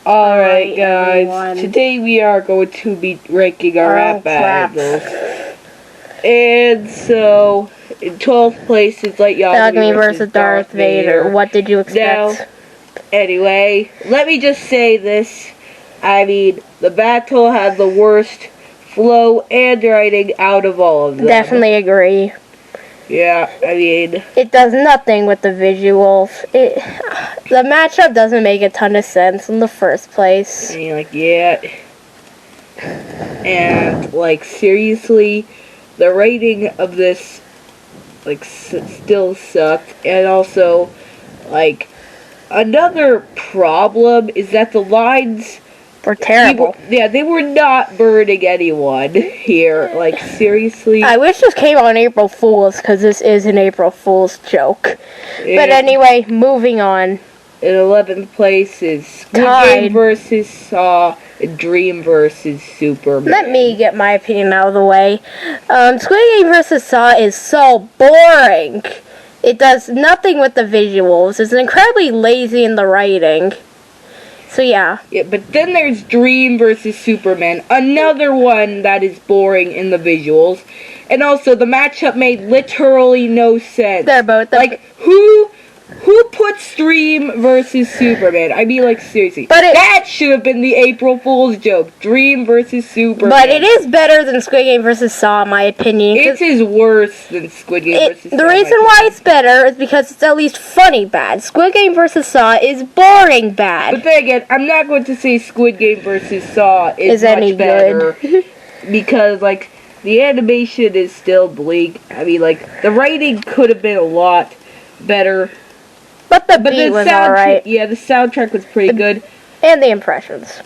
Alright, guys. everyone. Today we are going to be ranking our rap battles. And so, in 12th place is Light Yagami versus Darth Vader. What did you expect? Now, anyway, let me just say this. I mean, the battle had the worst flow and writing out of all of them. Definitely agree. Yeah, I mean, It does nothing with the visuals. The matchup doesn't make a ton of sense in the first place. I mean, like, yeah. And, like, seriously, the rating of this, like, still sucked. And also, like, another problem is that the lines We're terrible. they were not burning anyone here. Like, seriously. I wish this came on April Fool's, because this is an April Fool's joke. But anyway, moving on. In 11th place is Squid Game versus Saw and Dream versus Superman. Let me get my opinion out of the way. Squid Game vs. Saw is so boring. It does nothing with the visuals. It's incredibly lazy in the writing. So yeah. Yeah, but then there's Dream versus Superman, another one that is boring in the visuals. And also, the matchup made literally no sense. They're both like, who puts Dream versus Superman? I mean, like, seriously. But that should have been the April Fool's joke. Dream versus Superman. But it is better than Squid Game vs. Saw, in my opinion. It is worse than Squid Game vs. Saw. The reason why it's better is because it's at least funny bad. Squid Game vs. Saw is boring bad. But then again, I'm not going to say Squid Game vs. Saw is much any better. Because, like, the animation is still bleak. I mean, like, the writing could have been a lot better. But the beat was alright. Yeah, the soundtrack was pretty good. And the impressions.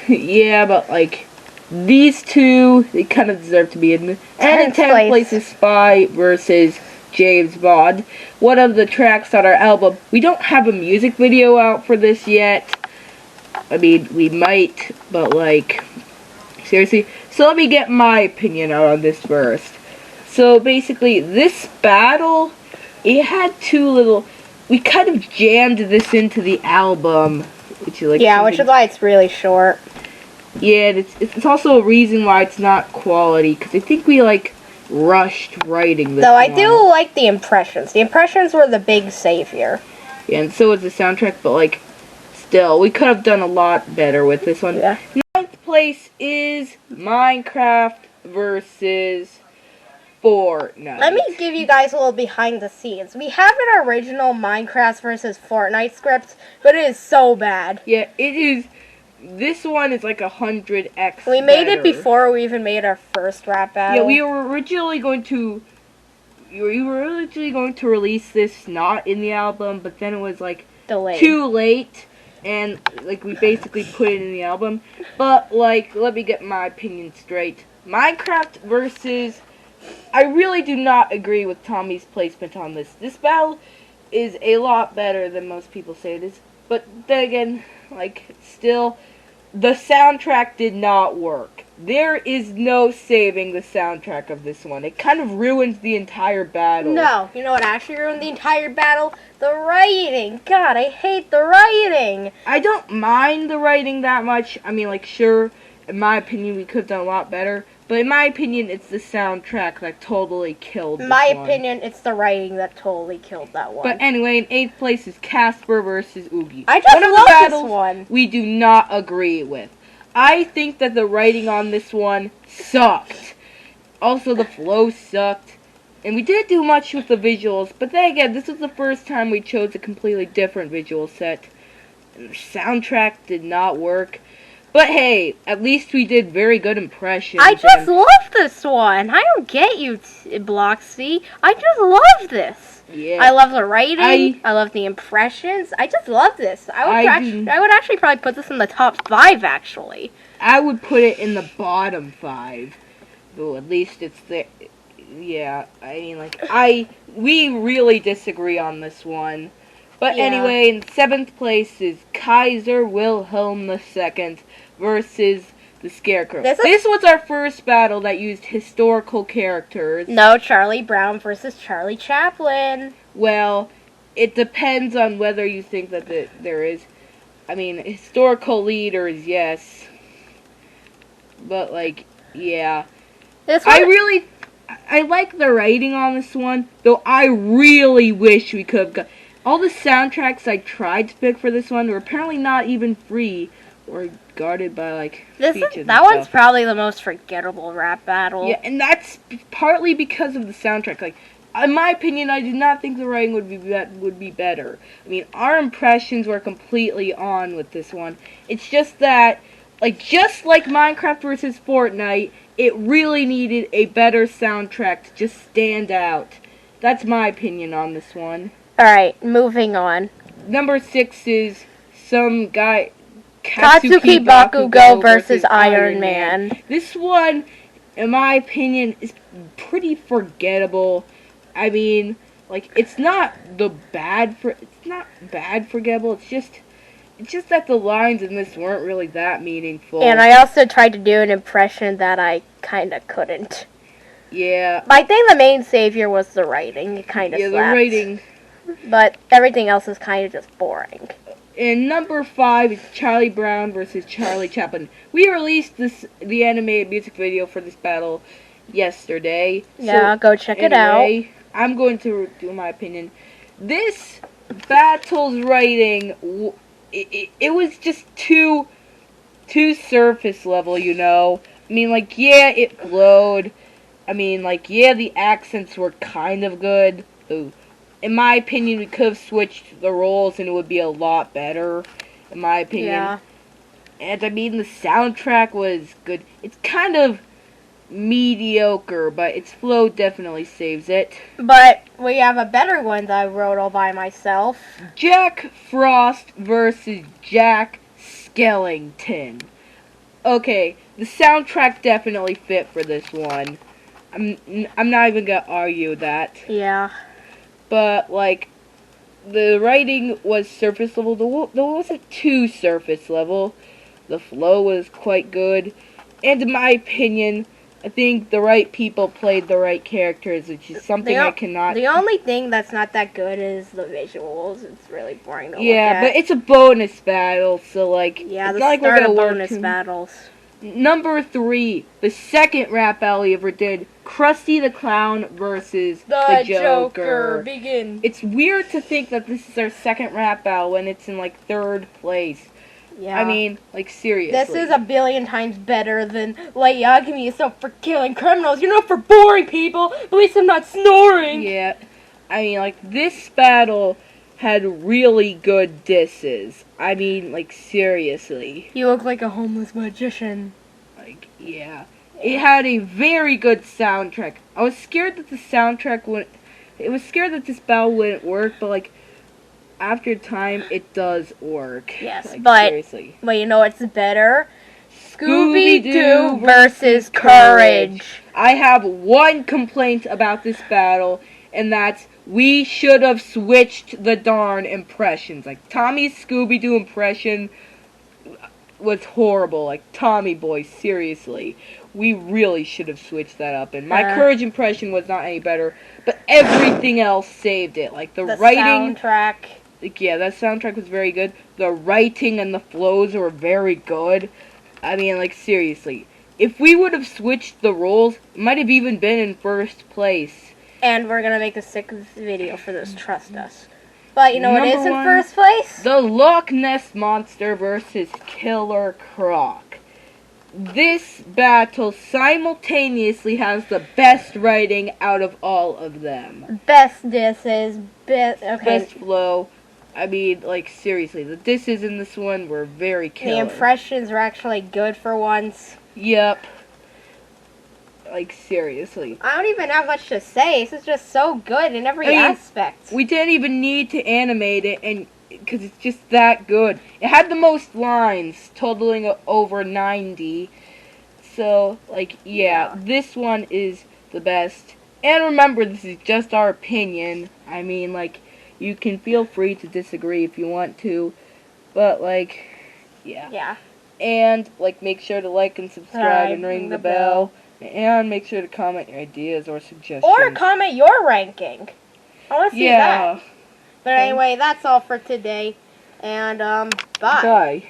Yeah, but, like, these two, they kind of deserve to be in the... And in 10th place is Spy versus James Bond. One of the tracks on our album. We don't have a music video out for this yet. I mean, we might, but, like, seriously. So let me get my opinion out on this first. So, basically, this battle, it had two little... We kind of jammed this into the album, which is like which is why it's really short. Yeah, and it's also a reason why it's not quality, because I think we like rushed writing this. Though I do like the impressions. The impressions were the big savior. Yeah, and so is the soundtrack, but like still, we could have done a lot better with this one. Yeah. 9th place is Minecraft versus Fortnite. Let me give you guys a little behind the scenes. We have an original Minecraft versus Fortnite script, but it is so bad. Yeah, it is. This one is like 100x. We made it before we even made our first rap battle. Yeah, we were originally going to release this not in the album, but then it was like delayed. Too late, and like we basically put it in the album. But like, let me get my opinion straight. Minecraft versus... I really do not agree with Tommy's placement on this. This battle is a lot better than most people say it is. But then again, like, still, the soundtrack did not work. There is no saving the soundtrack of this one. It kind of ruins the entire battle. No, you know what actually ruined the entire battle? The writing. God, I hate the writing. I don't mind the writing that much. I mean, like, sure, in my opinion, we could have done a lot better. But in my opinion, it's the soundtrack that totally killed this one. In my opinion, it's the writing that totally killed that one. But anyway, in 8th place is Casper versus Oogie. I just love this one. We do not agree with. I think that the writing on this one sucked. Also, the flow sucked. And we didn't do much with the visuals. But then again, this was the first time we chose a completely different visual set. And the soundtrack did not work. But hey, at least we did very good impressions. I just love this one. I don't get you, Bloxy. I just love this. Yeah. I love the writing. I love the impressions. I just love this. I would actually probably put this in the top 5, actually. I would put it in the bottom 5. Though at least it's there. Yeah, I mean, like, we really disagree on this one. But anyway, in 7th place is Kaiser Wilhelm II versus the Scarecrow. This was our first battle that used historical characters. No, Charlie Brown versus Charlie Chaplin. Well, it depends on whether you think that there is. I mean, historical leaders, yes. But, like, yeah. This one, I like the writing on this one, though I really wish we could have got... All the soundtracks I tried to pick for this one were apparently not even free or guarded by, like, features that and one's stuff. probably the most forgettable rap battle. Yeah, and that's partly because of the soundtrack. Like, in my opinion, I did not think the writing would be better. I mean, our impressions were completely on with this one. It's just that, like, just like Minecraft versus Fortnite, it really needed a better soundtrack to just stand out. That's my opinion on this one. Alright, moving on. Number 6 is some guy... Katsuki Bakugo versus Iron Man. This one, in my opinion, is pretty forgettable. I mean, like, it's not bad forgettable. It's just that the lines in this weren't really that meaningful. And I also tried to do an impression that I kind of couldn't. Yeah. But I think the main savior was the writing. It kind of slapped. The writing. But everything else is kind of just boring. And number 5 is Charlie Brown versus Charlie Chaplin. We released the animated music video for this battle yesterday. Yeah, so, go check it out. I'm going to do my opinion. This battle's writing, it was just too surface level, you know. I mean, like, yeah, it flowed. I mean, like, yeah, the accents were kind of good. Ooh. In my opinion, we could have switched the roles and it would be a lot better. In my opinion. Yeah. And I mean, the soundtrack was good. It's kind of mediocre, but its flow definitely saves it. But we have a better one that I wrote all by myself. Jack Frost versus Jack Skellington. Okay, the soundtrack definitely fit for this one. I'm not even gonna argue that. Yeah. But, like, the writing was surface level. There wasn't too surface level. The flow was quite good. And in my opinion, I think the right people played the right characters, which is something I cannot... The only thing that's not that good is the visuals. It's really boring to look at. Yeah, but it's a bonus battle, so, like... Yeah, it's the not like start we're of gonna bonus battles. Number 3, the second rap battle we ever did, Krusty the Clown versus the Joker. Begin. It's weird to think that this is our second rap battle when it's in, like, 3rd place. Yeah. I mean, like, seriously. This is a billion times better than Light Yagami is not for killing criminals. You're not for boring people. At least I'm not snoring. Yeah. I mean, like, this battle had really good disses. I mean, like, seriously. You look like a homeless magician. Like, yeah. It had a very good soundtrack. I was scared that the soundtrack wouldn't... It was scared that this battle wouldn't work, but, like, after time, it does work. Yes, like, but... seriously. But you know what's better? Scooby-Doo versus Courage. I have one complaint about this battle, and that's we should have switched the darn impressions. Like, Tommy's Scooby-Doo impression was horrible. Like, Tommy Boy, seriously. We really should have switched that up. And my Courage impression was not any better, but everything else saved it. Like, the writing... soundtrack. Like, yeah, that soundtrack was very good. The writing and the flows were very good. I mean, like, seriously. If we would have switched the roles, it might have even been in 1st place. And we're gonna make a 6th video for this, trust us. But you know what is in Number 1st place? The Loch Ness Monster versus Killer Croc. This battle simultaneously has the best writing out of all of them. Best disses, okay. Best flow. I mean, like, seriously, the disses in this one were very killer. The impressions were actually good for once. Yep. Like, seriously. I don't even have much to say. This is just so good in every aspect. We didn't even need to animate it, and because it's just that good. It had the most lines, totaling over 90. So, like, yeah, this one is the best. And remember, this is just our opinion. I mean, like, you can feel free to disagree if you want to. But, like, yeah. Yeah. And, like, make sure to like and subscribe and ring the bell. And make sure to comment your ideas or suggestions. Or comment your ranking. I want to see that. But anyway, that's all for today. And, bye. Bye.